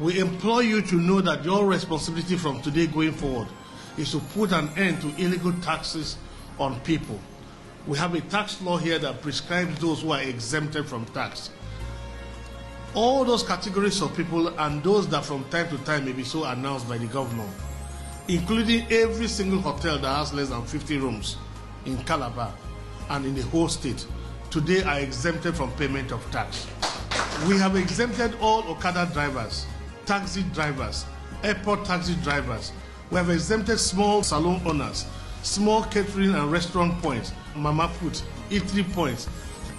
We implore you to know that your responsibility from today going forward is to put an end to illegal taxes on people. We have a tax law here that prescribes those who are exempted from tax. All those categories of people and those that from time to time may be so announced by the governor, including every single hotel that has less than 50 rooms in Calabar and in the whole state, today are exempted from payment of tax. We have exempted all Okada drivers, taxi drivers, airport taxi drivers. We have exempted small salon owners, small catering and restaurant points, mama food, eatery points.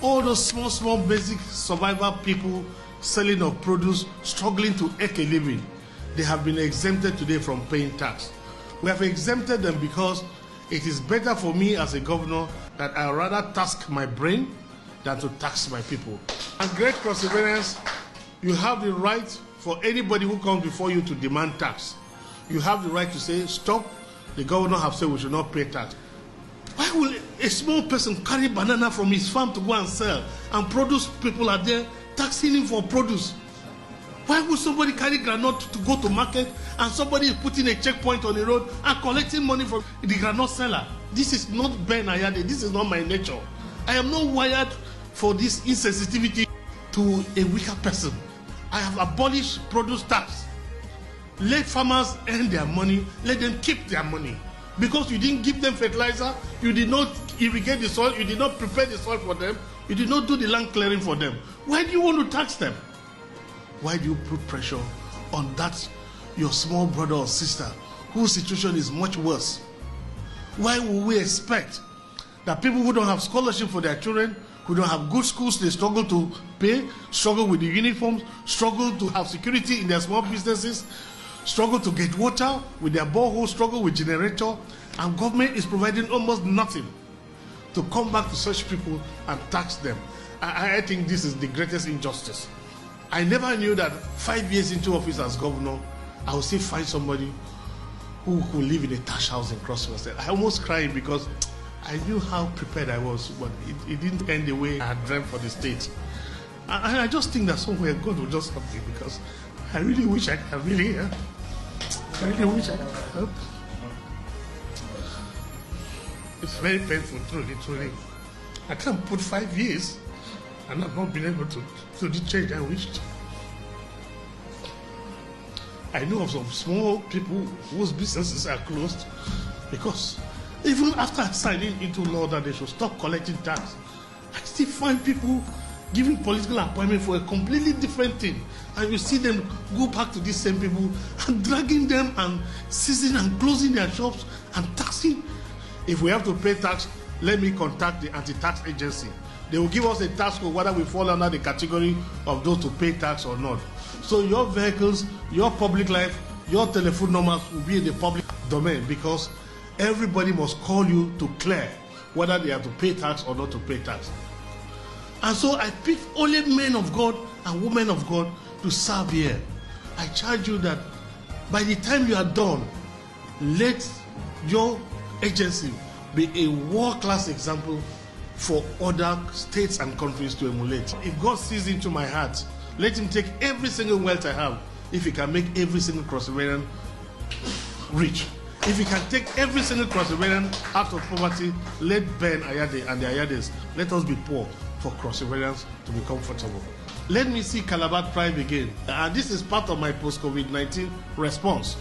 All those small basic survival people selling of produce, struggling to make a living, they have been exempted today from paying tax. We have exempted them because it is better for me as a governor that I rather task my brain than to tax my people. And great perseverance, you have the right for anybody who comes before you to demand tax. You have the right to say, stop, the governor have said we should not pay tax. Why will a small person carry banana from his farm to go and sell, and produce people are there taxing him for produce? Why would somebody carry granite to go to market and somebody is putting a checkpoint on the road and collecting money from the granite seller? This is not Ben Ayade, this is not my nature. I am not wired for this insensitivity to a weaker person. I have abolished produce tax. Let farmers earn their money, let them keep their money. Because you didn't give them fertilizer, you did not irrigate the soil, you did not prepare the soil for them, you did not do the land clearing for them. Why do you want to tax them? Why do you put pressure on that, your small brother or sister, whose situation is much worse? Why will we expect that people who don't have scholarship for their children, who don't have good schools, they struggle to pay, struggle with the uniforms, struggle to have security in their small businesses, struggle to get water with their borehole, struggle with generator, and government is providing almost nothing to come back to such people and tax them? I think this is the greatest injustice. I never knew that 5 years into office as governor, I would still find somebody who could live in a thatch house in Cross River. I almost cried because I knew how prepared I was, but it didn't end the way I had dreamt for the state. And I just think that somewhere God will just help me, because I really wish I could really wish I could help. It's very painful, truly. I can't put 5 years and I've not been able to do the change I wished. I know of some small people whose businesses are closed because even after signing into law that they should stop collecting tax, I still find people giving political appointment for a completely different thing. And you see them go back to these same people and dragging them and seizing and closing their shops and taxing. If we have to pay tax, let me contact the anti-tax agency. They will give us a tax code whether we fall under the category of those to pay tax or not. So your vehicles, your public life, your telephone numbers will be in the public domain, because everybody must call you to clear whether they have to pay tax or not to pay tax. And so I pick only men of God and women of God to serve here. I charge you that by the time you are done, let your agency be a world-class example for other states and countries to emulate. If God sees into my heart, let him take every single wealth I have. If he can make every single Cross Riverian rich, if he can take every single Cross Riverian out of poverty, let Ben Ayade and the Ayades, let us be poor for Cross Riverians to be comfortable. Let me see Calabar thrive again. And this is part of my post-COVID-19 response.